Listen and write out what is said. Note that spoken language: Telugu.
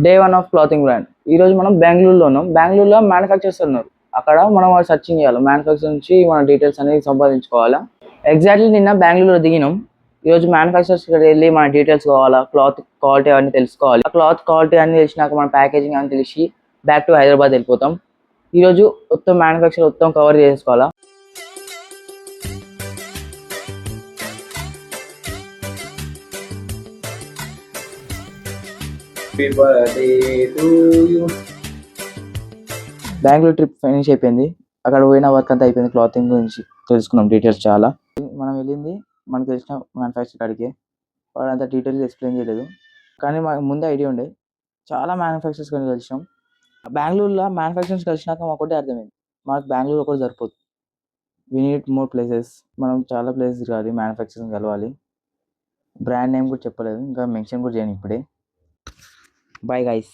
Day one of clothing brand. ఈరోజు మనం బెంగళూరులో ఉన్నాం. బెంగళూరులో మ్యానుఫ్యాక్చర్స్ ఉన్నారు. అక్కడ మనం సర్చింగ్ చేయాలి. మ్యానుఫ్యాక్చర్ నుంచి మన డీటెయిల్స్ అనేది సంపాదించుకోవాలా. ఎగ్జాక్ట్లీ నిన్న బెంగళూరులో దిగినాం. ఈరోజు మ్యానుఫ్యాక్చర్స్ వెళ్ళి మన డీటెయిల్స్ కావాలా, క్లాత్ క్వాలిటీ అన్నీ తెలుసుకోవాలి. ఆ క్లాత్ క్వాలిటీ అన్ని తెలిసినాక మన ప్యాకేజింగ్ అని తెలిసి బ్యాక్ టు హైదరాబాద్ వెళ్ళిపోతాం. ఈరోజు మొత్తం మ్యానుఫ్యాక్చర్ మొత్తం కవర్ చేసుకోవాలా. బెంగళూరు ట్రిప్ ఫినిష్ అయిపోయింది. అక్కడ పోయిన వర్క్ అంతా అయిపోయింది. క్లాతింగ్ గురించి తెలుసుకున్నాం డీటెయిల్స్ చాలా. మనం వెళ్ళింది మనకు తెలిసిన మ్యానుఫ్యాక్చర్ కాడికి. వాడు అంత డీటెయిల్గా ఎక్స్ప్లెయిన్ చేయలేదు, కానీ మాకు ముందే ఐడియా ఉండే. చాలా మ్యానుఫ్యాక్చర్స్ కానీ కలిసినాం. బెంగళూరులో మ్యానుఫ్యాక్చర్స్ కలిసినాక మాకు ఒకటే అర్థమైంది, మాకు బెంగళూరు ఒకటి సరిపోదు. We need more places. మనం చాలా ప్లేసెస్ కావాలి, మ్యానుఫ్యాక్చరింగ్ కలవాలి. బ్రాండ్ నేమ్ కూడా చెప్పలేదు, ఇంకా మెన్షన్ కూడా చేయను ఇప్పుడే. Bye guys.